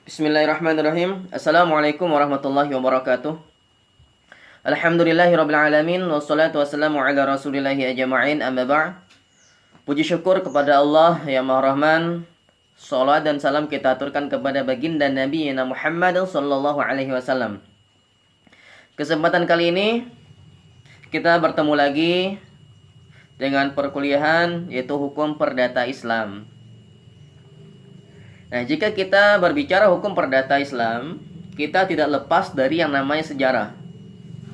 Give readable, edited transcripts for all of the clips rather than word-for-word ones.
Bismillahirrahmanirrahim. Assalamualaikum warahmatullahi wabarakatuh. Alhamdulillahirabbil alamin wassalatu wassalamu ala rasulillahi ajma'in amma ba'd. Puji syukur kepada Allah yang Maha Rahman. Salat dan salam kita aturkan kepada baginda Nabi Muhammad sallallahu alaihi wasallam. Kesempatan kali ini kita bertemu lagi dengan perkuliahan yaitu hukum perdata Islam. Nah, jika kita berbicara hukum perdata Islam, kita tidak lepas dari yang namanya sejarah.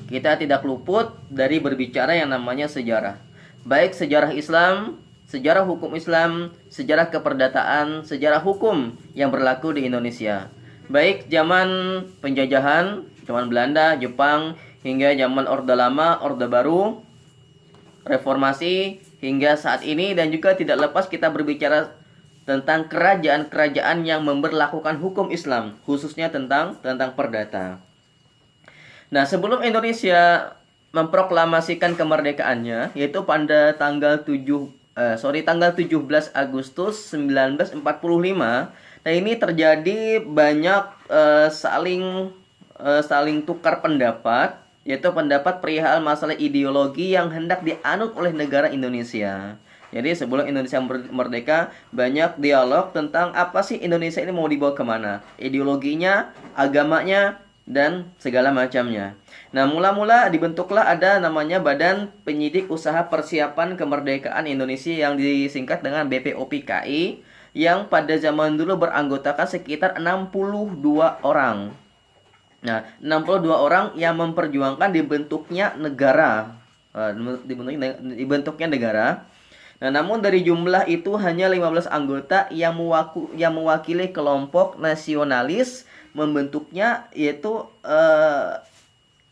Kita tidak luput dari berbicara yang namanya sejarah. Baik sejarah Islam, sejarah hukum Islam, sejarah keperdataan, sejarah hukum yang berlaku di Indonesia. Baik zaman penjajahan, zaman Belanda, Jepang, hingga zaman Orde Lama, Orde Baru, reformasi, hingga saat ini, dan juga tidak lepas kita berbicara tentang kerajaan-kerajaan yang memberlakukan hukum Islam, khususnya tentang perdata. Nah, sebelum Indonesia memproklamasikan kemerdekaannya, yaitu pada tanggal 17 Agustus 1945, nah ini terjadi banyak saling tukar pendapat, yaitu pendapat perihal masalah ideologi yang hendak dianut oleh negara Indonesia. Jadi sebelum Indonesia merdeka, banyak dialog tentang apa sih Indonesia ini mau dibawa kemana, ideologinya, agamanya, dan segala macamnya. Nah, mula-mula dibentuklah ada namanya Badan Penyidik Usaha Persiapan Kemerdekaan Indonesia yang disingkat dengan BPOPKI, yang pada zaman dulu beranggotakan sekitar 62 orang. Nah, 62 orang yang memperjuangkan dibentuknya negara. Dibentuknya negara. Nah, namun dari jumlah itu hanya 15 anggota yang mewakili kelompok nasionalis membentuknya, yaitu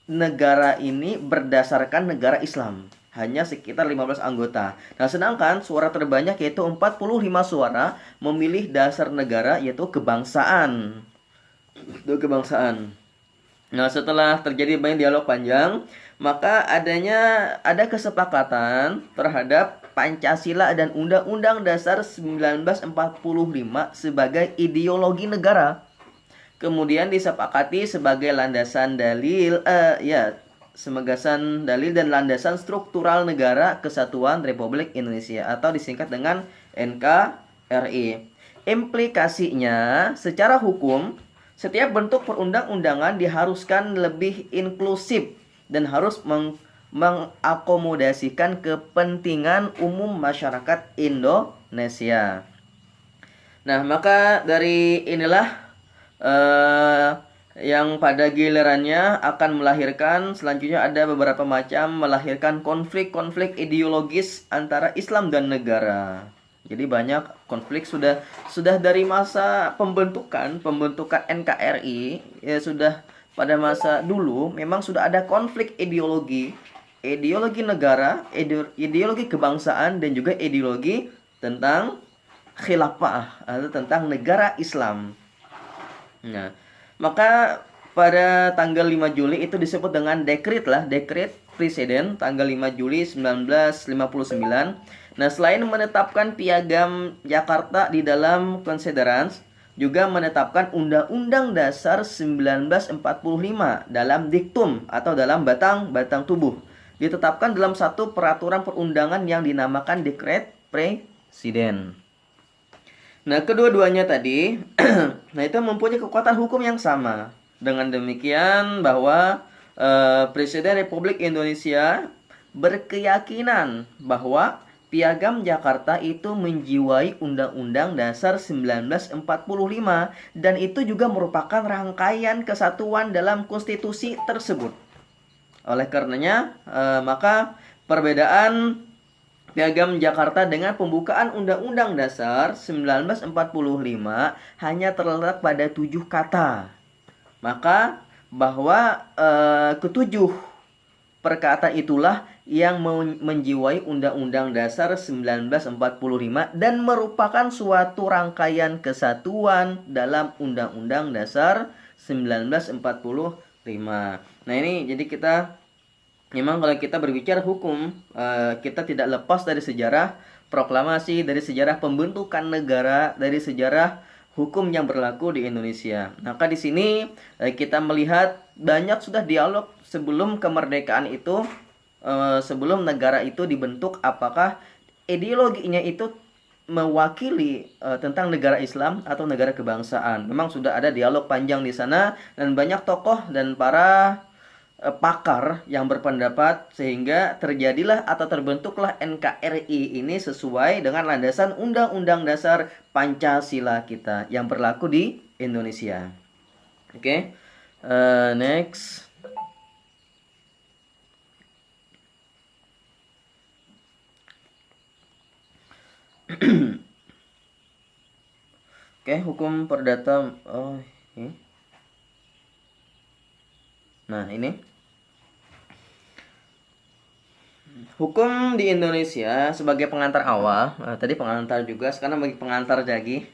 negara ini berdasarkan negara Islam. Hanya sekitar 15 anggota. Nah, sedangkan suara terbanyak yaitu 45 suara memilih dasar negara, yaitu kebangsaan. Itu kebangsaan. Nah, setelah terjadi banyak dialog panjang, maka ada kesepakatan terhadap Pancasila dan Undang-Undang Dasar 1945 sebagai ideologi negara. Kemudian disepakati sebagai landasan dalil dan landasan struktural negara kesatuan Republik Indonesia atau disingkat dengan NKRI. Implikasinya secara hukum, setiap bentuk perundang-undangan diharuskan lebih inklusif dan harus mengakomodasikan kepentingan umum masyarakat Indonesia. Nah, maka dari inilah yang pada gilirannya akan melahirkan, selanjutnya ada beberapa macam melahirkan konflik-konflik ideologis antara Islam dan negara. Jadi banyak konflik sudah dari masa pembentukan NKRI, ya sudah pada masa dulu memang sudah ada konflik ideologi negara, ideologi kebangsaan, dan juga ideologi tentang khilafah atau tentang negara Islam. Nah, maka pada tanggal 5 Juli itu disebut dengan dekret presiden tanggal 5 Juli 1959. Nah, selain menetapkan Piagam Jakarta di dalam konsiderans, juga menetapkan Undang-Undang Dasar 1945 dalam diktum atau dalam batang tubuh. Ditetapkan dalam satu peraturan perundangan yang dinamakan dekret presiden. Nah, kedua-duanya tadi nah itu mempunyai kekuatan hukum yang sama. Dengan demikian bahwa Presiden Republik Indonesia berkeyakinan bahwa Piagam Jakarta itu menjiwai Undang-Undang Dasar 1945 dan itu juga merupakan rangkaian kesatuan dalam konstitusi tersebut. Oleh karenanya, maka perbedaan Piagam Jakarta dengan pembukaan Undang-Undang Dasar 1945 hanya terletak pada 7 kata. Maka bahwa ketujuh perkataan itulah yang menjiwai Undang-Undang Dasar 1945 dan merupakan suatu rangkaian kesatuan dalam Undang-Undang Dasar 1945. Nah, ini jadi kita memang kalau kita berbicara hukum, kita tidak lepas dari sejarah proklamasi, dari sejarah pembentukan negara, dari sejarah hukum yang berlaku di Indonesia. Maka di sini kita melihat banyak sudah dialog sebelum kemerdekaan itu, sebelum negara itu dibentuk, apakah ideologinya itu mewakili tentang negara Islam atau negara kebangsaan. Memang sudah ada dialog panjang di sana dan banyak tokoh dan para pakar yang berpendapat sehingga terjadilah atau terbentuklah NKRI ini sesuai dengan landasan Undang-Undang Dasar Pancasila kita yang berlaku di Indonesia. Oke, next. Oke, hukum perdata. Ini. Nah, ini hukum di Indonesia sebagai pengantar awal. Tadi pengantar juga, sekarang bagi pengantar lagi.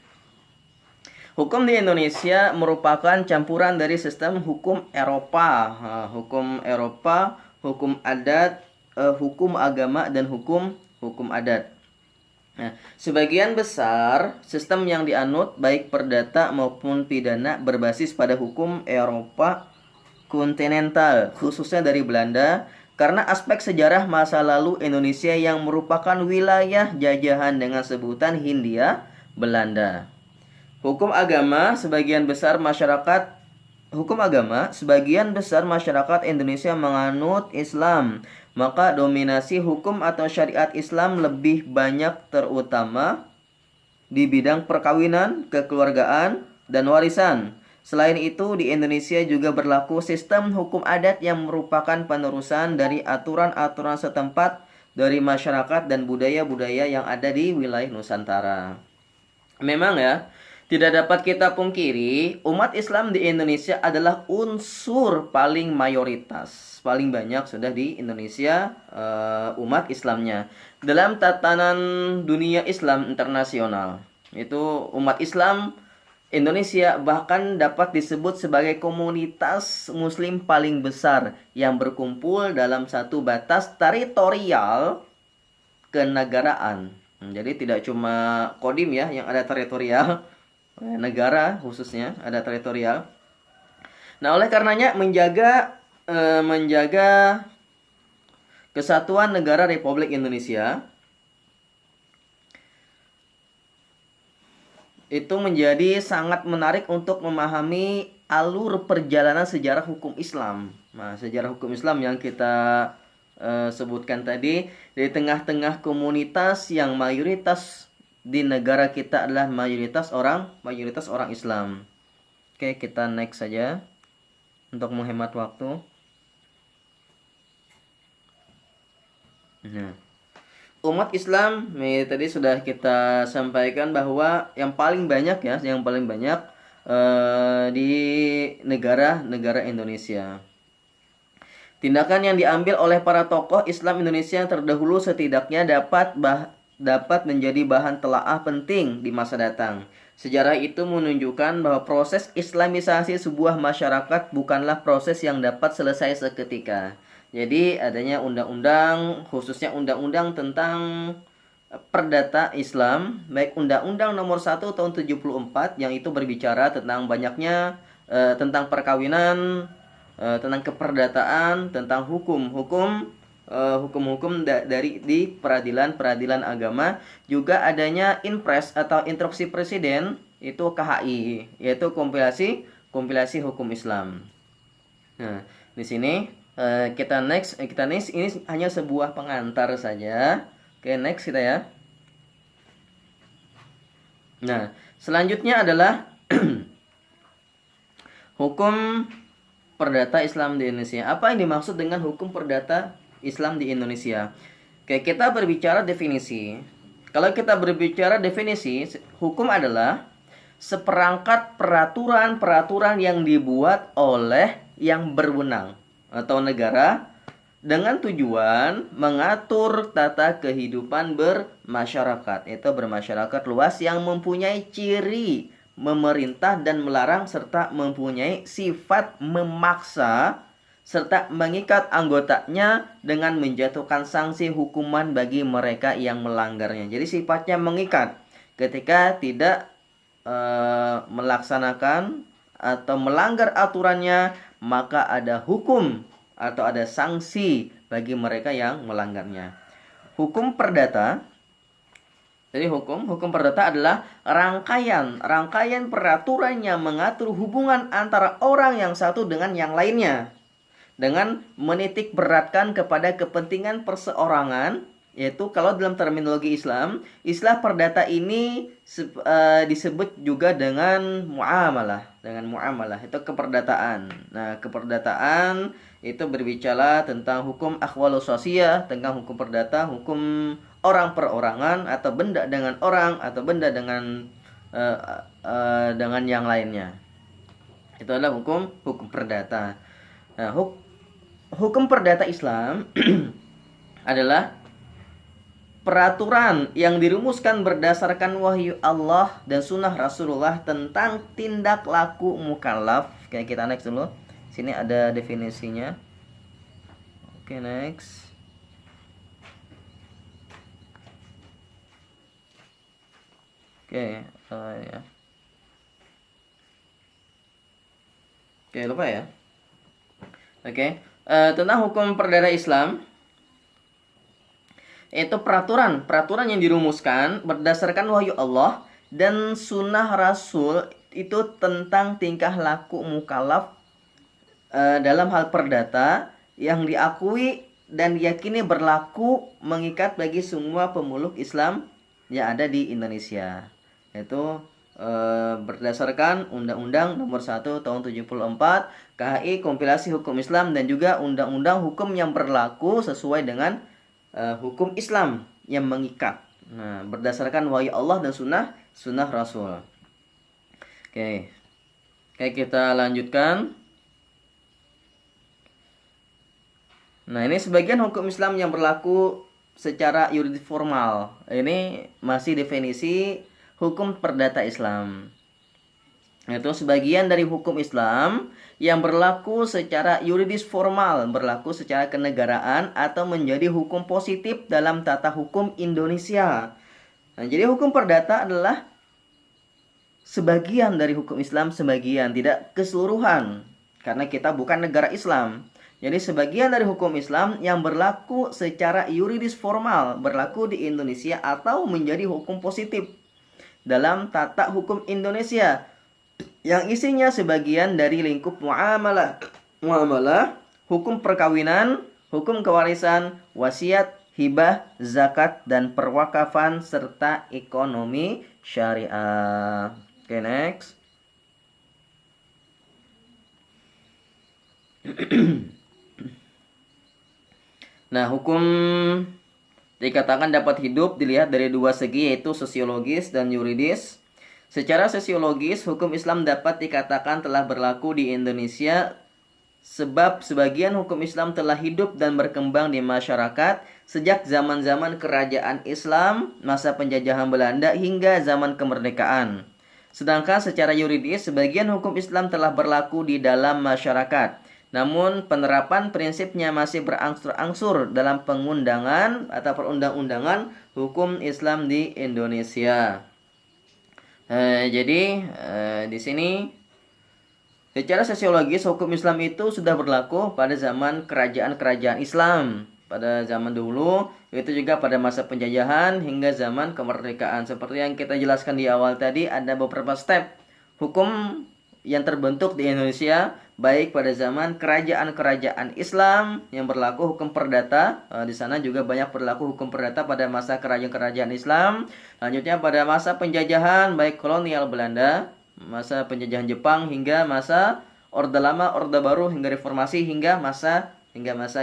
Hukum di Indonesia merupakan campuran dari sistem hukum Eropa, hukum adat, hukum agama, dan hukum adat. Nah, sebagian besar sistem yang dianut baik perdata maupun pidana berbasis pada hukum Eropa kontinental, khususnya dari Belanda, karena aspek sejarah masa lalu Indonesia yang merupakan wilayah jajahan dengan sebutan Hindia Belanda. Hukum agama sebagian besar masyarakat Indonesia menganut Islam. Maka dominasi hukum atau syariat Islam lebih banyak terutama di bidang perkawinan, kekeluargaan, dan warisan. Selain itu, di Indonesia juga berlaku sistem hukum adat yang merupakan penerusan dari aturan-aturan setempat dari masyarakat dan budaya-budaya yang ada di wilayah Nusantara. Memang ya, tidak dapat kita pungkiri, umat Islam di Indonesia adalah unsur paling mayoritas. Paling banyak sudah di Indonesia umat Islamnya. Dalam tatanan dunia Islam internasional, itu umat Islam Indonesia bahkan dapat disebut sebagai komunitas muslim paling besar yang berkumpul dalam satu batas teritorial kenegaraan. Jadi tidak cuma kodim ya yang ada teritorial, negara khususnya ada teritorial. Nah, oleh karenanya menjaga kesatuan negara Republik Indonesia itu menjadi sangat menarik untuk memahami alur perjalanan sejarah hukum Islam. Nah, sejarah hukum Islam yang kita sebutkan tadi, di tengah-tengah komunitas yang mayoritas di negara kita adalah mayoritas orang Islam. Oke, kita next saja untuk menghemat waktu. Nah, umat Islam tadi sudah kita sampaikan bahwa yang paling banyak di negara Indonesia. Tindakan yang diambil oleh para tokoh Islam Indonesia yang terdahulu setidaknya dapat menjadi bahan telaah penting di masa datang. Sejarah itu menunjukkan bahwa proses Islamisasi sebuah masyarakat bukanlah proses yang dapat selesai seketika. Jadi adanya undang-undang, khususnya undang-undang tentang perdata Islam, baik Undang-Undang Nomor 1 Tahun 74 yang itu berbicara tentang banyaknya tentang perkawinan, tentang keperdataan, tentang hukum-hukum dari di peradilan agama. Juga adanya Inpres atau Instruksi Presiden, itu KHI, yaitu kompilasi hukum Islam. Nah, di sini kita next ini hanya sebuah pengantar saja. Oke, next kita ya. Nah, selanjutnya adalah hukum perdata Islam di Indonesia. Apa yang dimaksud dengan hukum perdata Islam di Indonesia? Oke, kita berbicara definisi. Kalau kita berbicara definisi, hukum adalah seperangkat peraturan yang dibuat oleh yang berwenang atau negara dengan tujuan mengatur tata kehidupan bermasyarakat. Itu bermasyarakat luas yang mempunyai ciri memerintah dan melarang serta mempunyai sifat memaksa serta mengikat anggotanya dengan menjatuhkan sanksi hukuman bagi mereka yang melanggarnya. Jadi sifatnya mengikat ketika tidak melaksanakan atau melanggar aturannya, maka ada hukum atau ada sanksi bagi mereka yang melanggarnya. Hukum perdata. Jadi hukum perdata adalah rangkaian peraturan yang mengatur hubungan antara orang yang satu dengan yang lainnya dengan menitik beratkan kepada kepentingan perseorangan, yaitu kalau dalam terminologi Islam, istilah perdata ini disebut juga dengan muamalah, itu keperdataan. Nah, keperdataan itu berbicara tentang hukum akhwalus sosiah, tentang hukum perdata, hukum orang perorangan atau benda dengan orang atau benda dengan yang lainnya. Itu adalah hukum perdata. Nah, hukum perdata Islam adalah peraturan yang dirumuskan berdasarkan wahyu Allah dan sunnah Rasulullah tentang tindak laku mukallaf. Oke, kita next dulu. Sini ada definisinya. Oke, next. Oke, ya. Oke, lupa ya. Oke, tentang hukum perdata Islam, itu peraturan yang dirumuskan berdasarkan wahyu Allah dan sunnah Rasul itu tentang tingkah laku mukallaf dalam hal perdata yang diakui dan diyakini berlaku mengikat bagi semua pemeluk Islam yang ada di Indonesia. Itu berdasarkan Undang-Undang Nomor 1 Tahun 74 KHI Kompilasi Hukum Islam dan juga undang-undang hukum yang berlaku sesuai dengan hukum Islam yang mengikat. Nah, berdasarkan wahyu Allah dan sunnah Rasul. Oke, kita lanjutkan. Nah, ini sebagian hukum Islam yang berlaku secara yuridis formal. Ini masih definisi hukum perdata Islam. Itu sebagian dari hukum Islam yang berlaku secara yuridis formal, berlaku secara kenegaraan atau menjadi hukum positif dalam tata hukum Indonesia. Nah, jadi hukum perdata adalah sebagian dari hukum Islam, sebagian, tidak keseluruhan. Karena kita bukan negara Islam. Jadi sebagian dari hukum Islam yang berlaku secara yuridis formal, berlaku di Indonesia atau menjadi hukum positif dalam tata hukum Indonesia yang isinya sebagian dari lingkup muamalah, hukum perkawinan, hukum kewarisan, wasiat, hibah, zakat, dan perwakafan serta ekonomi syariah. Oke, next. Nah, hukum dikatakan dapat hidup dilihat dari dua segi, yaitu sosiologis dan yuridis. Secara sosiologis, hukum Islam dapat dikatakan telah berlaku di Indonesia sebab sebagian hukum Islam telah hidup dan berkembang di masyarakat sejak zaman-zaman kerajaan Islam, masa penjajahan Belanda hingga zaman kemerdekaan. Sedangkan secara yuridis, sebagian hukum Islam telah berlaku di dalam masyarakat. Namun penerapan prinsipnya masih berangsur-angsur dalam pengundangan atau perundang-undangan hukum Islam di Indonesia. Jadi di sini secara sosiologis hukum Islam itu sudah berlaku pada zaman kerajaan-kerajaan Islam pada zaman dulu, itu juga pada masa penjajahan hingga zaman kemerdekaan. Seperti yang kita jelaskan di awal tadi, ada beberapa step hukum yang terbentuk di Indonesia baik pada zaman kerajaan-kerajaan Islam yang berlaku hukum perdata. Di sana juga banyak berlaku hukum perdata pada masa kerajaan-kerajaan Islam. Lanjutnya pada masa penjajahan baik kolonial Belanda, masa penjajahan Jepang hingga masa Orde Lama, Orde Baru hingga reformasi hingga masa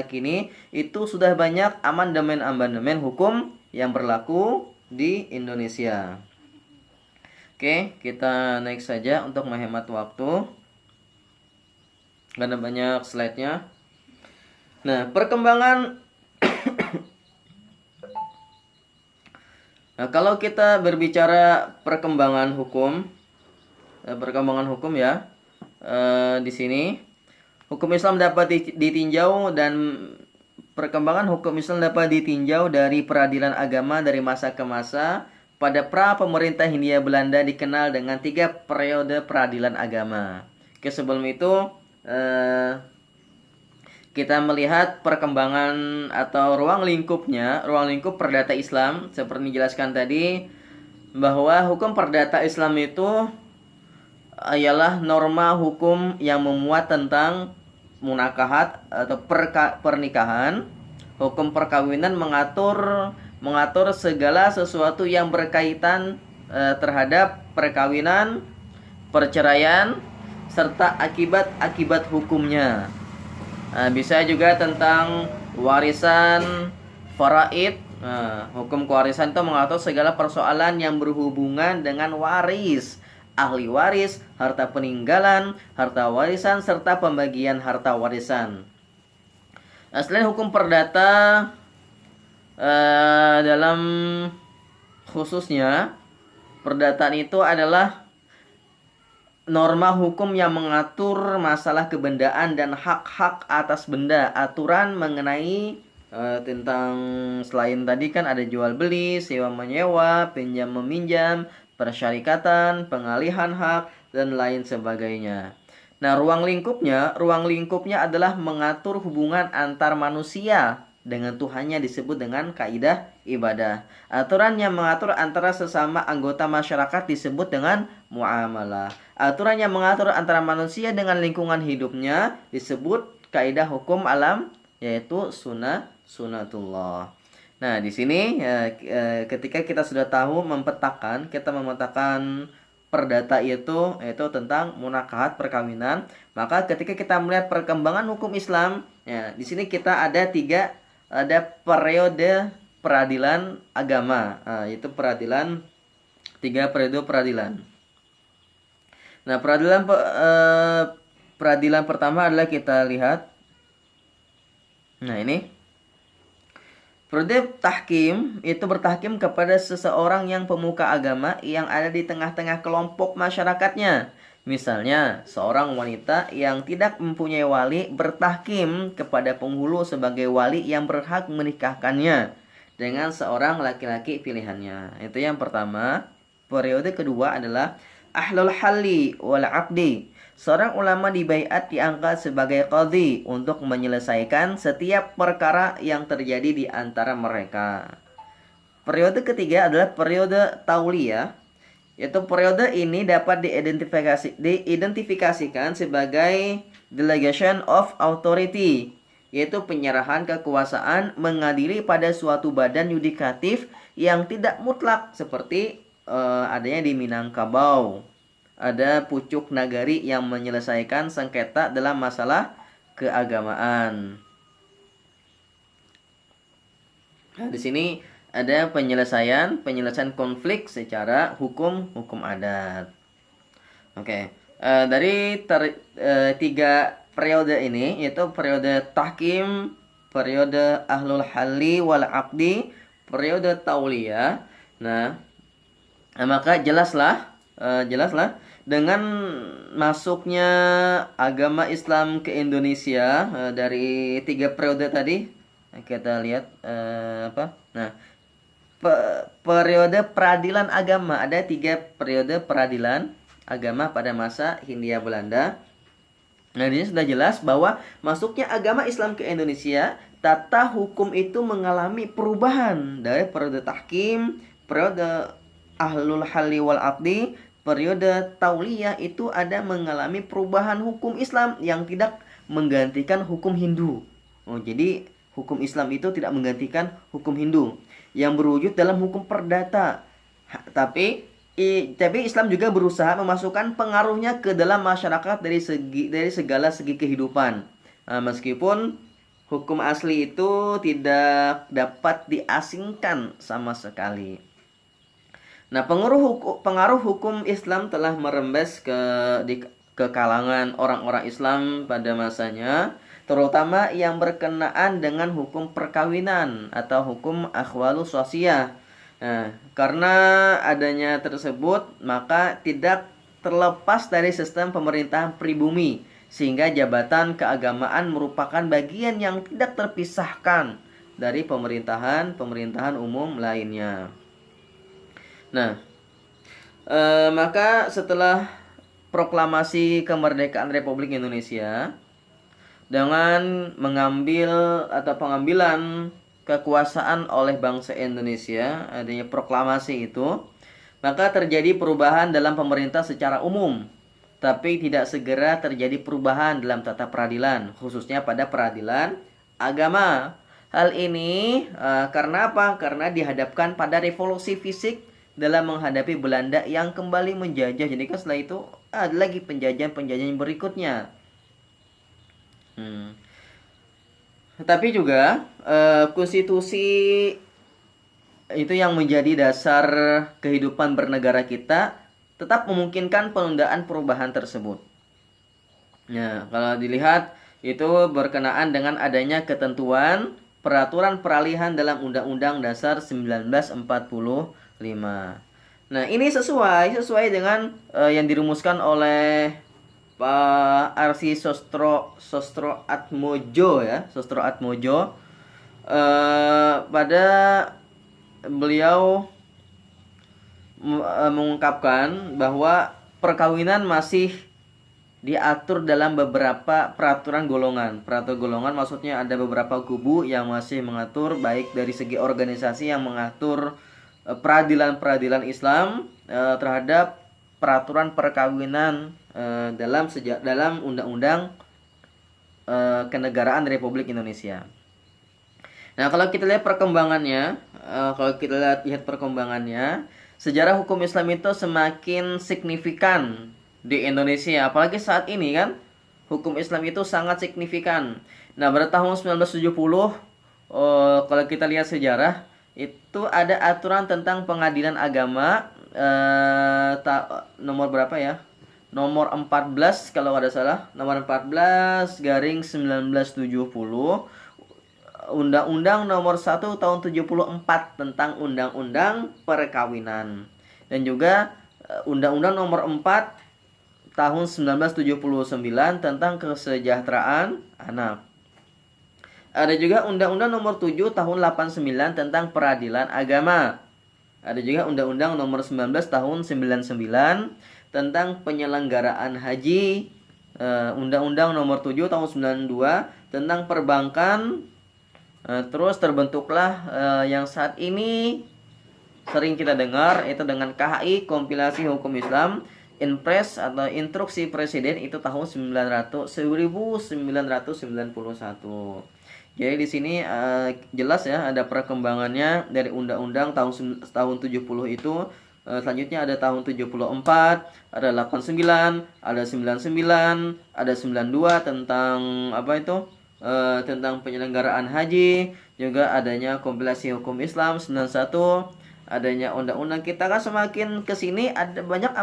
kini, itu sudah banyak amandemen-amandemen hukum yang berlaku di Indonesia. Oke, kita next saja untuk menghemat waktu. Gak ada banyak slide-nya. Nah, perkembangan Nah, kalau kita berbicara perkembangan hukum ya, di sini hukum Islam dapat ditinjau dan perkembangan hukum Islam dapat ditinjau dari peradilan agama dari masa ke masa, pada pra pemerintah Hindia Belanda dikenal dengan 3 periode peradilan agama. Oke, sebelum itu kita melihat perkembangan atau ruang lingkup perdata Islam seperti dijelaskan tadi, bahwa hukum perdata Islam itu ialah norma hukum yang memuat tentang munakahat atau pernikahan. Hukum perkawinan mengatur segala sesuatu yang berkaitan terhadap perkawinan, perceraian, serta akibat-akibat hukumnya. Bisa juga tentang warisan, faraid. Hukum kewarisan itu mengatur segala persoalan yang berhubungan dengan waris, ahli waris, harta peninggalan, harta warisan, serta pembagian harta warisan. Selain hukum perdata, dalam khususnya perdataan itu adalah norma hukum yang mengatur masalah kebendaan dan hak-hak atas benda. Aturan mengenai tentang, selain tadi kan ada jual beli, sewa menyewa, pinjam meminjam, persyarikatan, pengalihan hak, dan lain sebagainya. Nah, ruang lingkupnya adalah mengatur hubungan antar manusia dengan Tuhannya, disebut dengan kaidah ibadah. Aturan yang mengatur antara sesama anggota masyarakat disebut dengan muamalah. Aturan yang mengatur antara manusia dengan lingkungan hidupnya disebut kaidah hukum alam, yaitu sunatullah. Nah, di sini ketika kita sudah tahu memetakan perdata itu yaitu tentang munakahat perkawinan, maka ketika kita melihat perkembangan hukum Islam, ya, di sini kita ada periode peradilan agama, yaitu tiga periode peradilan. Nah, peradilan pertama adalah kita lihat. Nah, ini periode tahkim, itu bertahkim kepada seseorang yang pemuka agama yang ada di tengah-tengah kelompok masyarakatnya. Misalnya, seorang wanita yang tidak mempunyai wali bertahkim kepada penghulu sebagai wali yang berhak menikahkannya dengan seorang laki-laki pilihannya. Itu yang pertama. Periode kedua adalah ahlul halli wal aqdi. Seorang ulama dibaiat diangkat sebagai qadhi untuk menyelesaikan setiap perkara yang terjadi di antara mereka. Periode ketiga adalah periode tauliyah. Yaitu periode ini dapat diidentifikasikan sebagai delegation of authority, yaitu penyerahan kekuasaan mengadili pada suatu badan yudikatif yang tidak mutlak, seperti adanya di Minangkabau. Ada pucuk nagari yang menyelesaikan sengketa dalam masalah keagamaan. Nah, di sini ada penyelesaian konflik secara hukum adat. Oke. Dari tiga periode ini, yaitu periode tahkim, periode ahlul halli wal aqdi, periode tauliyah. Nah, maka jelaslah dengan masuknya agama Islam ke Indonesia dari tiga periode tadi, kita lihat Nah, periode peradilan agama, ada tiga periode peradilan agama pada masa Hindia Belanda. Nah, ini sudah jelas bahwa masuknya agama Islam ke Indonesia, tata hukum itu mengalami perubahan dari periode tahkim, periode ahlul halli wal aqdi, periode tauliyah itu ada mengalami perubahan hukum Islam yang tidak menggantikan hukum Hindu. Jadi hukum Islam itu tidak menggantikan hukum Hindu yang berwujud dalam hukum perdata. Tapi Islam juga berusaha memasukkan pengaruhnya ke dalam masyarakat dari segala segi kehidupan. Meskipun hukum asli itu tidak dapat diasingkan sama sekali. Nah, pengaruh hukum Islam telah merembes ke kalangan orang-orang Islam pada masanya, terutama yang berkenaan dengan hukum perkawinan atau hukum akhwalus sosiah. Nah, karena adanya tersebut, maka tidak terlepas dari sistem pemerintahan pribumi, sehingga jabatan keagamaan merupakan bagian yang tidak terpisahkan dari pemerintahan umum lainnya. Nah, maka setelah proklamasi kemerdekaan Republik Indonesia dengan mengambil atau pengambilan kekuasaan oleh bangsa Indonesia, adanya proklamasi itu, maka terjadi perubahan dalam pemerintah secara umum, tapi tidak segera terjadi perubahan dalam tata peradilan, khususnya pada peradilan agama. Hal ini karena apa? Karena dihadapkan pada revolusi fisik dalam menghadapi Belanda yang kembali menjajah. Jadi kan setelah itu ada lagi penjajahan-penjajahan berikutnya. Tetapi juga konstitusi itu yang menjadi dasar kehidupan bernegara kita tetap memungkinkan penundaan perubahan tersebut. Nah, kalau dilihat itu berkenaan dengan adanya ketentuan peraturan peralihan dalam Undang-Undang Dasar 1945. Nah, ini sesuai dengan yang dirumuskan oleh Pak Arsi Sostro Atmojo ya, Sostro Atmojo. Pada beliau mengungkapkan bahwa perkawinan masih diatur dalam beberapa peraturan golongan. Peraturan golongan maksudnya ada beberapa kubu yang masih mengatur, baik dari segi organisasi yang mengatur peradilan-peradilan Islam terhadap peraturan perkawinan dalam Undang-Undang Kenegaraan Republik Indonesia. Nah, kalau kita lihat perkembangannya, sejarah hukum Islam itu semakin signifikan di Indonesia, apalagi saat ini kan hukum Islam itu sangat signifikan. Nah, pada tahun 1970 kalau kita lihat sejarah itu ada aturan tentang pengadilan agama nomor berapa ya? Nomor 14 kalau ada salah, nomor 14 garing 1970, Undang-Undang nomor 1 tahun 74 tentang Undang-Undang Perkawinan, dan juga Undang-Undang nomor 4 tahun 1979 tentang kesejahteraan anak. Ada juga Undang-Undang nomor 7 tahun 89 tentang peradilan agama. Ada juga Undang-Undang nomor 19 tahun 99 tentang penyelenggaraan haji. Undang-Undang nomor 7 tahun 92 tentang perbankan. Terus terbentuklah yang saat ini sering kita dengar, itu dengan KHI, Kompilasi Hukum Islam, Inpres atau Instruksi Presiden, itu tahun 1991. Jadi di sini jelas ya ada perkembangannya dari undang-undang tahun 70 itu. Selanjutnya ada tahun 74, ada 89, ada 99, ada 92 tentang apa itu? Tentang penyelenggaraan haji, juga adanya kompilasi hukum Islam 91, adanya undang-undang. Kita kan semakin kesini ada banyak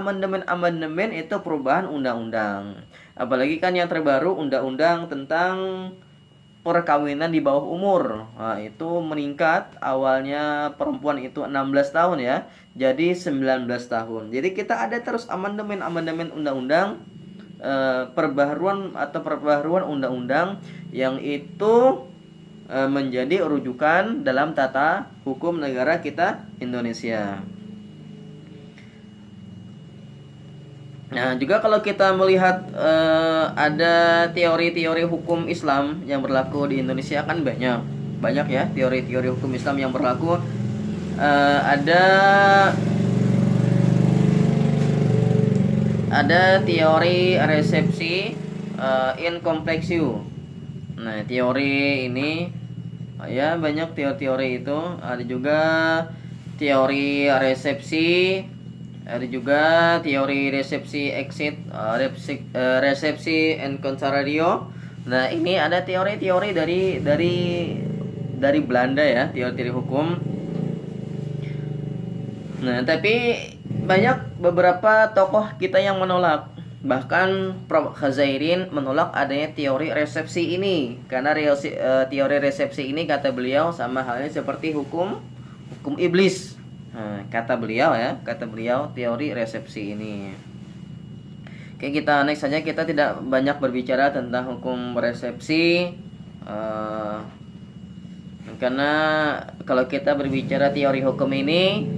amandemen itu perubahan undang-undang. Apalagi kan yang terbaru undang-undang tentang perkawinan di bawah umur. Nah, itu meningkat, awalnya perempuan itu 16 tahun ya, jadi 19 tahun. Jadi kita ada terus amandemen undang-undang, perbaharuan undang-undang yang itu menjadi rujukan dalam tata hukum negara kita Indonesia. Nah, juga kalau kita melihat ada teori-teori hukum Islam yang berlaku di Indonesia kan banyak ya teori-teori hukum Islam yang berlaku. Ada teori resepsi in complexio. Nah, teori ini ya banyak teori-teori itu. Ada juga teori resepsi, ada juga teori resepsi exit, resepsi and contrario. Nah, ini ada teori-teori dari Belanda ya, teori-teori hukum. Nah, tapi banyak beberapa tokoh kita yang menolak. Bahkan Prof. Khazairin menolak adanya teori resepsi ini, karena teori resepsi ini kata beliau sama halnya seperti hukum iblis. Nah, kata beliau teori resepsi ini. Oke, kita next saja, kita tidak banyak berbicara tentang hukum resepsi karena kalau kita berbicara teori hukum ini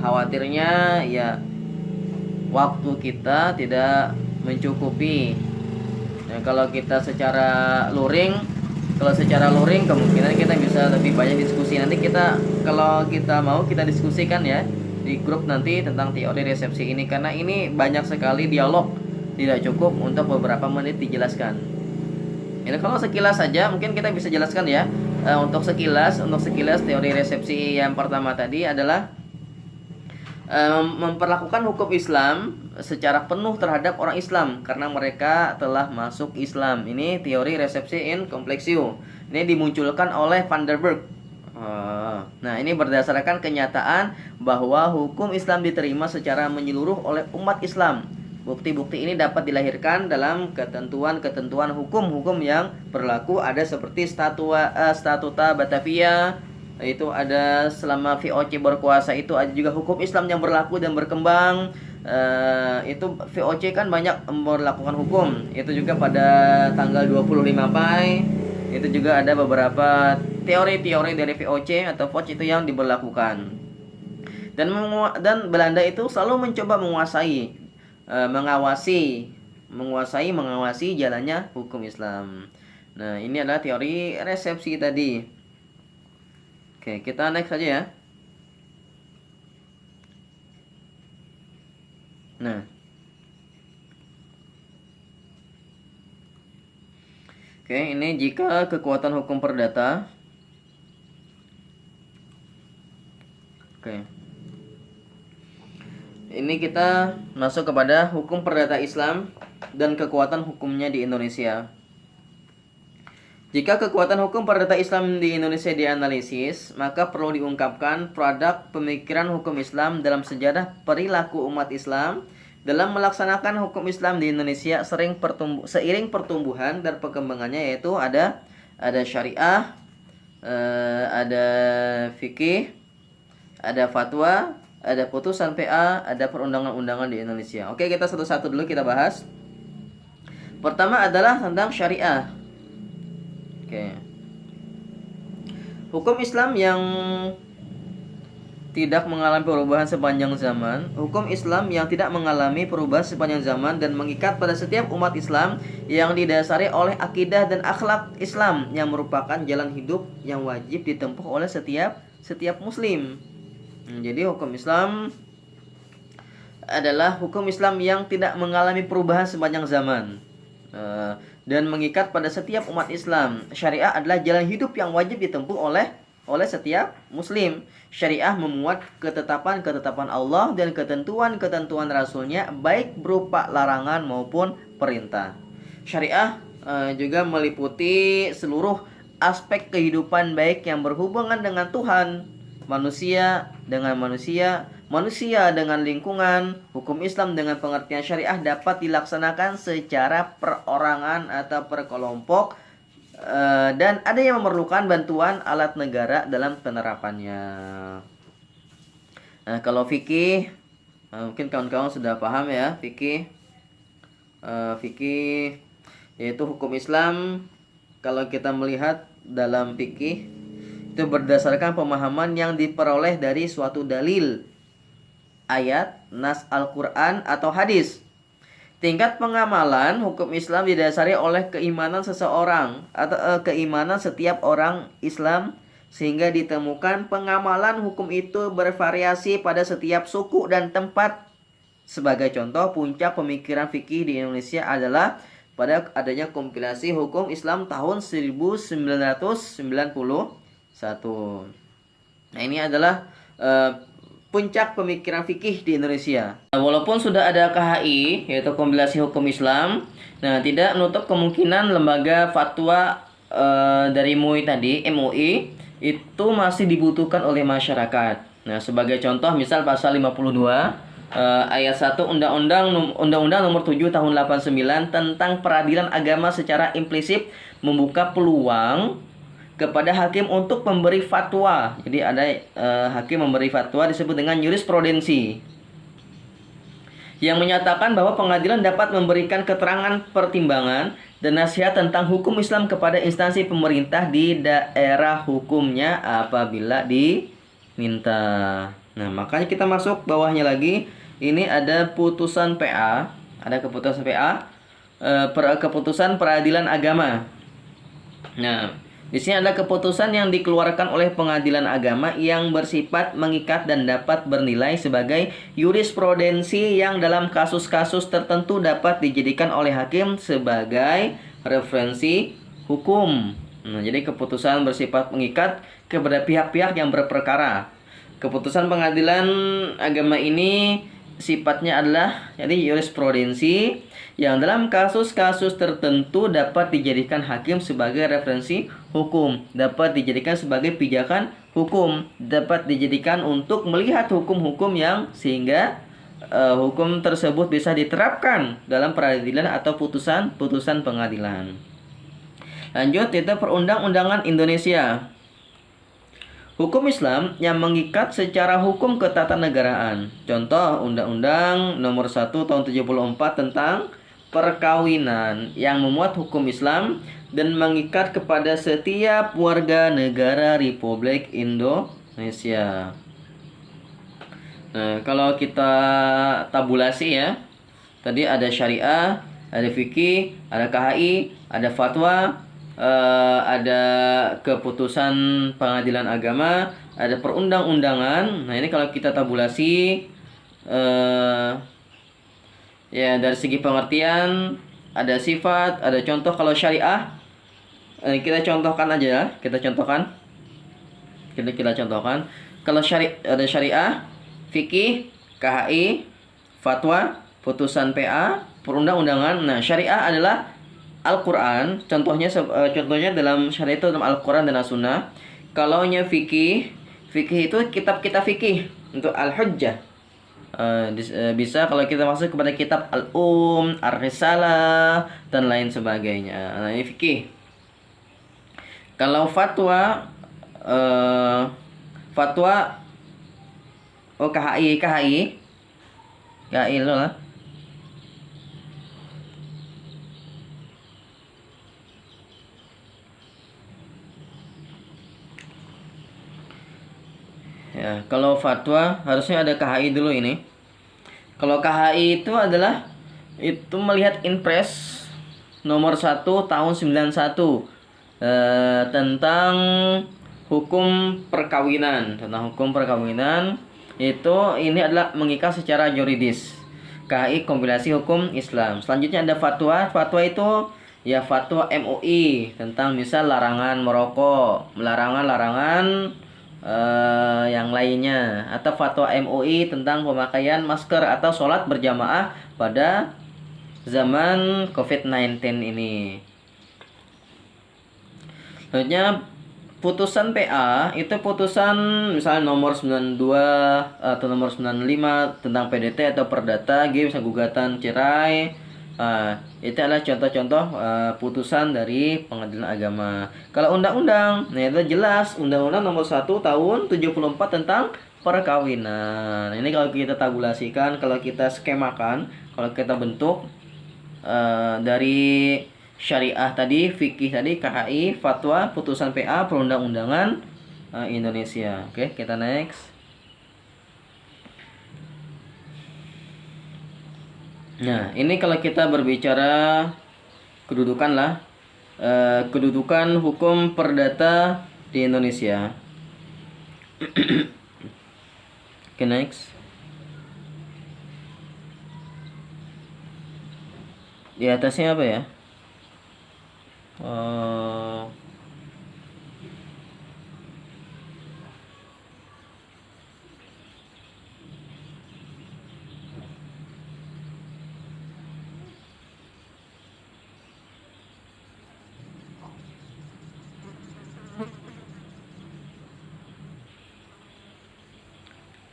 khawatirnya ya waktu kita tidak mencukupi. Nah, kalau secara luring kemungkinan kita bisa lebih banyak diskusi. Nanti kalau kita mau kita diskusikan ya di grup nanti tentang teori resepsi ini, karena ini banyak sekali dialog, tidak cukup untuk beberapa menit dijelaskan. Ini kalau sekilas saja mungkin kita bisa jelaskan ya. Untuk sekilas teori resepsi yang pertama tadi adalah memperlakukan hukum Islam secara penuh terhadap orang Islam karena mereka telah masuk Islam. Ini teori resepsi in complexio. Ini dimunculkan oleh Van der Burg. Nah, ini berdasarkan kenyataan bahwa hukum Islam diterima secara menyeluruh oleh umat Islam. Bukti-bukti ini dapat dilahirkan dalam ketentuan-ketentuan hukum-hukum yang berlaku, ada seperti Statuta Batavia, itu ada selama VOC berkuasa, itu ada juga hukum Islam yang berlaku dan berkembang. Itu VOC kan banyak melakukan hukum. Itu juga pada tanggal 25 Pai itu juga ada beberapa teori-teori dari VOC atau VOC itu yang diberlakukan. Dan Belanda itu selalu mencoba mengawasi jalannya hukum Islam. Nah, ini adalah teori resepsi tadi. Oke, kita next saja ya. Nah, oke, ini jika kekuatan hukum perdata. Oke. Ini kita masuk kepada hukum perdata Islam dan kekuatan hukumnya di Indonesia. Jika kekuatan hukum perdata Islam di Indonesia dianalisis, maka perlu diungkapkan produk pemikiran hukum Islam dalam sejarah perilaku umat Islam dalam melaksanakan hukum Islam di Indonesia seiring pertumbuhan dan perkembangannya, yaitu ada syariah, ada fikih, ada fatwa, ada putusan PA, ada perundangan-undangan di Indonesia. Oke, kita satu-satu dulu kita bahas. Pertama adalah tentang syariah. Oke. Hukum Islam yang tidak mengalami perubahan sepanjang zaman. Hukum Islam yang tidak mengalami perubahan sepanjang zaman dan mengikat pada setiap umat Islam yang didasari oleh akidah dan akhlak Islam yang merupakan jalan hidup yang wajib ditempuh oleh setiap muslim. Jadi hukum Islam adalah hukum Islam yang tidak mengalami perubahan sepanjang zaman dan mengikat pada setiap umat Islam. Syariah adalah jalan hidup yang wajib ditempuh oleh setiap muslim. Syariah memuat ketetapan-ketetapan Allah dan ketentuan-ketentuan Rasulnya, baik berupa larangan maupun perintah. Syariah juga meliputi seluruh aspek kehidupan, baik yang berhubungan dengan Tuhan, manusia dengan manusia, manusia dengan lingkungan. Hukum Islam dengan pengertian syariah dapat dilaksanakan secara perorangan atau per kelompok, dan ada yang memerlukan bantuan alat negara dalam penerapannya. Nah, kalau fikih, mungkin kawan-kawan sudah paham ya, fikih yaitu hukum Islam. Kalau kita melihat dalam fikih, itu berdasarkan pemahaman yang diperoleh dari suatu dalil, ayat, nas Al-Quran atau hadis. Tingkat pengamalan hukum Islam didasari oleh keimanan seseorang atau keimanan setiap orang Islam, sehingga ditemukan pengamalan hukum itu bervariasi pada setiap suku dan tempat. Sebagai contoh, puncak pemikiran fikih di Indonesia adalah pada adanya kompilasi hukum Islam tahun 1991. Nah, ini adalah puncak pemikiran fikih di Indonesia. Walaupun sudah ada KHI, yaitu kompilasi hukum Islam, nah tidak menutup kemungkinan lembaga fatwa dari MUI itu masih dibutuhkan oleh masyarakat. Nah, sebagai contoh misal pasal 52 ayat 1 Undang-Undang Nomor 7 Tahun 89 tentang peradilan agama secara implisit membuka peluang kepada hakim untuk memberi fatwa. Jadi ada hakim memberi fatwa disebut dengan jurisprudensi, yang menyatakan bahwa pengadilan dapat memberikan keterangan pertimbangan dan nasihat tentang hukum Islam kepada instansi pemerintah di daerah hukumnya apabila diminta. Nah, makanya kita masuk bawahnya lagi. Ini ada putusan PA, ada keputusan PA, keputusan peradilan agama. Nah, di sini ada keputusan yang dikeluarkan oleh pengadilan agama yang bersifat mengikat dan dapat bernilai sebagai jurisprudensi yang dalam kasus-kasus tertentu dapat dijadikan oleh hakim sebagai referensi hukum. Nah, jadi keputusan bersifat mengikat kepada pihak-pihak yang berperkara. Keputusan pengadilan agama ini sifatnya adalah jadi jurisprudensi yang dalam kasus-kasus tertentu dapat dijadikan hakim sebagai referensi hukum, dapat dijadikan sebagai pijakan hukum, dapat dijadikan untuk melihat hukum-hukum yang sehingga hukum tersebut bisa diterapkan dalam peradilan atau putusan pengadilan. Lanjut, itu perundang-undangan Indonesia. Hukum Islam yang mengikat secara hukum ketatanegaraan. Contoh, Undang-Undang Nomor 1 Tahun 74 tentang perkawinan yang memuat hukum Islam dan mengikat kepada setiap warga negara Republik Indonesia. Nah, kalau kita tabulasi ya, tadi ada syariah, ada fikih, ada KHI, ada fatwa, ada keputusan pengadilan agama, ada perundang-undangan. Nah, ini kalau kita tabulasi, ya dari segi pengertian, ada sifat, ada contoh. Kalau syariah, kita contohkan aja, kita contohkan. Kalau ada syariah, fikih, KHI, fatwa, putusan PA, perundang-undangan. Nah, syariah adalah Al-Quran, contohnya dalam syariah itu dalam Al-Quran dan As-Sunnah. Kalau fikih itu kitab-kitab fikih untuk Al-Hujjah. Bisa kalau kita masuk kepada kitab Ar-Risalah dan lain sebagainya. Nah, ini fikih. Kalau fatwa, KHI lo lah. Ya, kalau fatwa harusnya ada KHI dulu ini. Kalau KHI itu adalah melihat Inpres nomor 1 tahun 91 tentang hukum perkawinan. Ini adalah mengikat secara yuridis. KHI kompilasi hukum Islam. Selanjutnya ada fatwa. Fatwa itu ya fatwa MUI tentang misal larangan merokok, larangan yang lainnya, atau fatwa MUI tentang pemakaian masker atau sholat berjamaah pada zaman COVID-19 ini. Selanjutnya putusan PA itu putusan misalnya nomor 92 atau nomor 95 tentang PDT atau perdata, misalnya gugatan cerai. Itu adalah contoh-contoh putusan dari pengadilan agama. Kalau undang-undang, nah itu jelas Undang-Undang Nomor 1 Tahun 74 tentang perkawinan. Ini kalau kita tabulasikan, kalau kita skemakan, kalau kita bentuk dari syariah tadi, fikih tadi, KHI, fatwa, putusan PA, perundang-undangan Indonesia. Oke, kita next. Nah, ini kalau kita berbicara kedudukan lah, kedudukan hukum perdata di Indonesia. Oke, next. Di atasnya apa ya?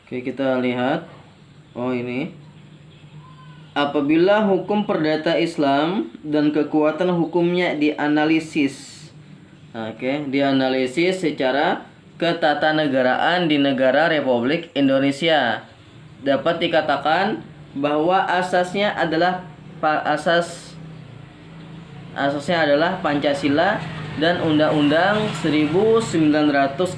Oke, kita lihat. Oh, ini. Apabila hukum perdata Islam dan kekuatan hukumnya dianalisis. Dianalisis secara ketatanegaraan di negara Republik Indonesia, dapat dikatakan bahwa asasnya adalah Pancasila dan Undang-Undang 1945.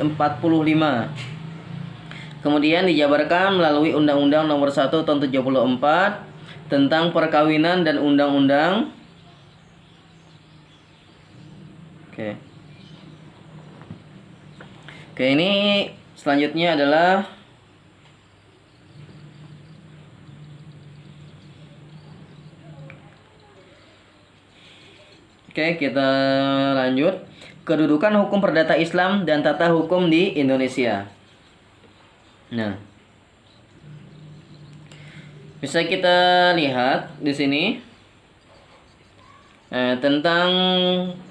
Kemudian dijabarkan melalui Undang-Undang Nomor 1 Tahun 74 tentang perkawinan dan undang-undang. Oke. Oke, ini selanjutnya adalah Oke, kita lanjut. Kedudukan hukum perdata Islam dan tata hukum di Indonesia. Nah, bisa kita lihat di sini tentang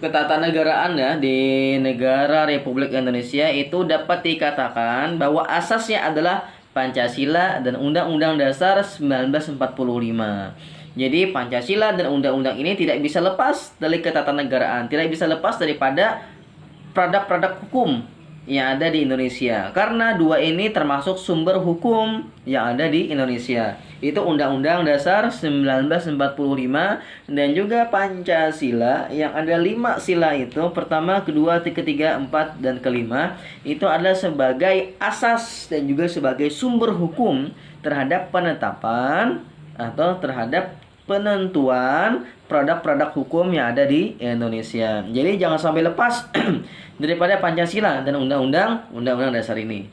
ketatanegaraan ya di negara Republik Indonesia itu dapat dikatakan bahwa asasnya adalah Pancasila dan Undang-Undang Dasar 1945. Jadi Pancasila dan undang-undang ini tidak bisa lepas dari ketatanegaraan, tidak bisa lepas daripada produk-produk hukum yang ada di Indonesia. Karena dua ini termasuk sumber hukum yang ada di Indonesia. Itu Undang-Undang Dasar 1945 dan juga Pancasila yang ada 5 sila itu. Pertama, kedua, ketiga, empat, dan kelima. Itu adalah sebagai asas dan juga sebagai sumber hukum terhadap penetapan atau terhadap penentuan produk-produk hukum yang ada di Indonesia. Jadi jangan sampai lepas daripada Pancasila dan undang-undang dasar ini.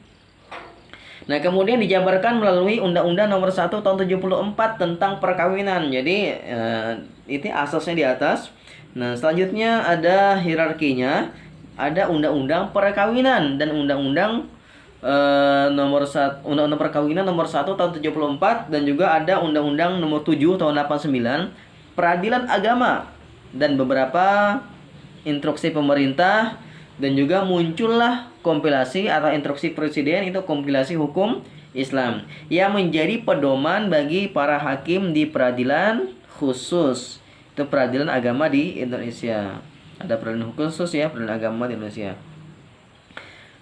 Nah, kemudian dijabarkan melalui Undang-Undang Nomor 1 Tahun 74 tentang perkawinan. Jadi itu asasnya di atas. Nah, selanjutnya ada hierarkinya. Ada Undang-Undang Perkawinan dan Undang-Undang Undang-Undang Perkawinan Nomor 1 Tahun 74 dan juga ada Undang-Undang Nomor 7 Tahun 89, Peradilan Agama dan beberapa instruksi pemerintah, dan juga muncullah kompilasi atau instruksi presiden, itu kompilasi hukum Islam yang menjadi pedoman bagi para hakim di peradilan khusus. Itu peradilan agama di Indonesia. Ada peradilan khusus ya, peradilan agama di Indonesia.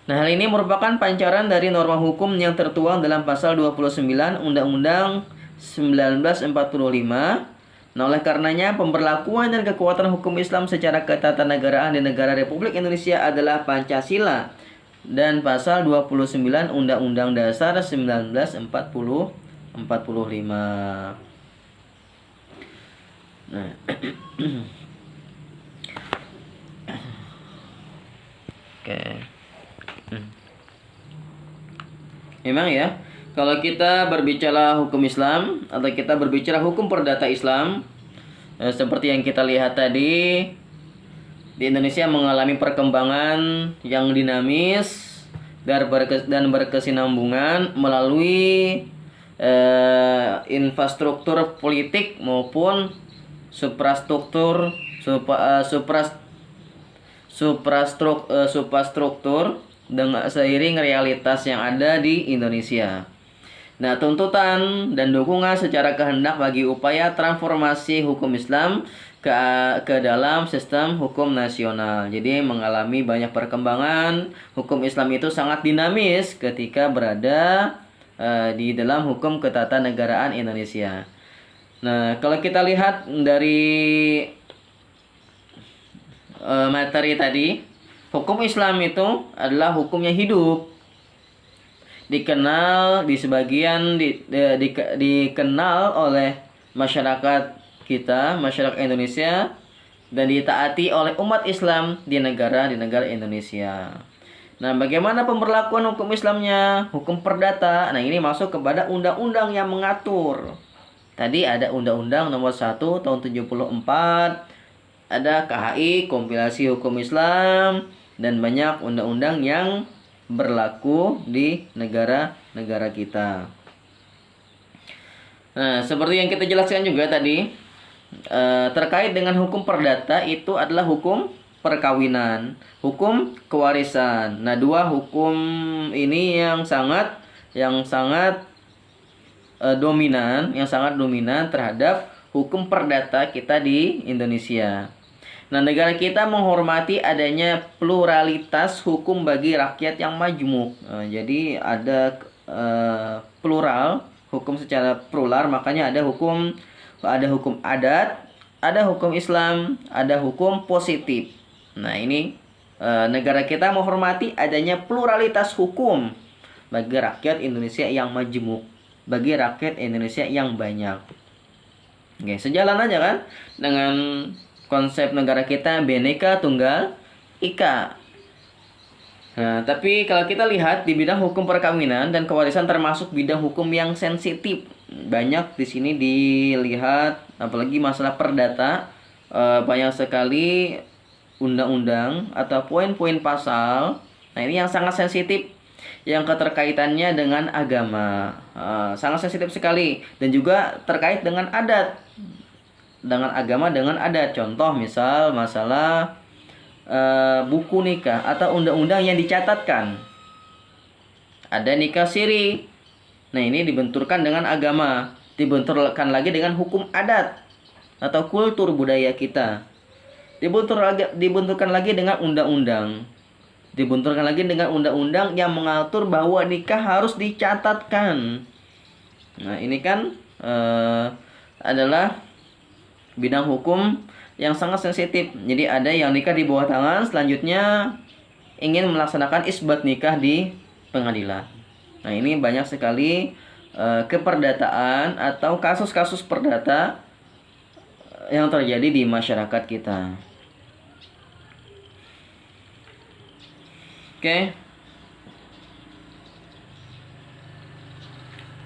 Nah, hal ini merupakan pancaran dari norma hukum yang tertuang dalam pasal 29 Undang-Undang 1945. Nah, oleh karenanya pemberlakuan dan kekuatan hukum Islam secara ketatanegaraan di negara Republik Indonesia adalah Pancasila dan pasal 29 Undang-Undang Dasar 1945. Nah, oke. Memang ya, kalau kita berbicara hukum Islam atau kita berbicara hukum perdata Islam, seperti yang kita lihat tadi, di Indonesia mengalami perkembangan yang dinamis dan berkesinambungan melalui infrastruktur politik maupun suprastruktur dengan seiring realitas yang ada di Indonesia. Nah, tuntutan dan dukungan secara kehendak bagi upaya transformasi hukum Islam ke dalam sistem hukum nasional. Jadi mengalami banyak perkembangan. Hukum Islam itu sangat dinamis ketika berada di dalam hukum ketatanegaraan Indonesia. Nah, kalau kita lihat dari materi tadi, hukum Islam itu adalah hukum yang hidup. Dikenal dikenal oleh masyarakat kita, masyarakat Indonesia, dan ditaati oleh umat Islam di negara Indonesia. Nah, bagaimana pemberlakuan hukum Islamnya? Hukum perdata. Nah, ini masuk kepada undang-undang yang mengatur. Tadi ada Undang-Undang Nomor 1 Tahun 74, ada KHI, kompilasi hukum Islam, dan banyak undang-undang yang berlaku di negara kita. Nah, seperti yang kita jelaskan juga tadi, terkait dengan hukum perdata itu adalah hukum perkawinan, hukum kewarisan. Nah, dua hukum ini yang sangat dominan terhadap hukum perdata kita di Indonesia. Nah, negara kita menghormati adanya pluralitas hukum bagi rakyat yang majmuk. Jadi ada plural, hukum secara plural, makanya ada hukum adat, ada hukum Islam, ada hukum positif. Nah, ini negara kita menghormati adanya pluralitas hukum bagi rakyat Indonesia yang majemuk, bagi rakyat Indonesia yang banyak. Oke, sejalan aja kan dengan konsep negara kita Bhinneka Tunggal Ika. Nah, tapi kalau kita lihat di bidang hukum perkawinan dan kewarisan termasuk bidang hukum yang sensitif. Banyak di sini dilihat, apalagi masalah perdata, banyak sekali undang-undang atau poin-poin pasal. Nah, ini yang sangat sensitif, yang keterkaitannya dengan agama. Sangat sensitif sekali, dan juga terkait dengan adat. Dengan agama, dengan adat. Contoh misal masalah buku nikah atau undang-undang yang dicatatkan. Ada nikah siri. Nah, ini dibenturkan dengan agama, dibenturkan lagi dengan hukum adat atau kultur budaya kita. Dibenturkan lagi dengan undang-undang. Dibenturkan lagi dengan undang-undang yang mengatur bahwa nikah harus dicatatkan. Nah, ini kan adalah bidang hukum yang sangat sensitif. Jadi ada yang nikah di bawah tangan, selanjutnya ingin melaksanakan isbat nikah di pengadilan. Nah, ini banyak sekali keperdataan atau kasus-kasus perdata yang terjadi di masyarakat kita. Oke.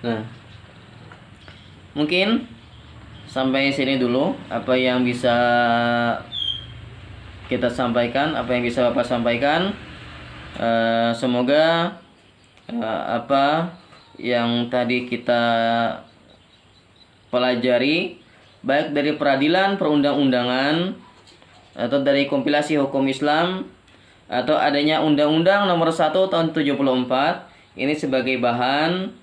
Nah, mungkin sampai sini dulu apa yang bisa kita sampaikan, apa yang bisa Bapak sampaikan. Semoga apa yang tadi kita pelajari, baik dari peradilan perundang-undangan atau dari kompilasi hukum Islam atau adanya Undang-Undang Nomor 1 Tahun 74, ini sebagai bahan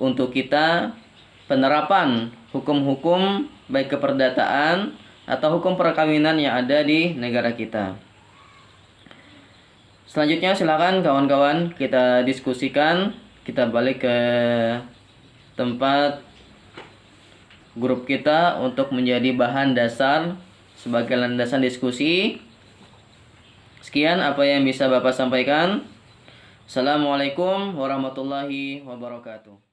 untuk kita penerapan hukum-hukum baik keperdataan atau hukum perkawinan yang ada di negara kita. Selanjutnya silakan kawan-kawan kita diskusikan, kita balik ke tempat grup kita untuk menjadi bahan dasar sebagai landasan diskusi. Sekian apa yang bisa Bapak sampaikan. Assalamualaikum warahmatullahi wabarakatuh.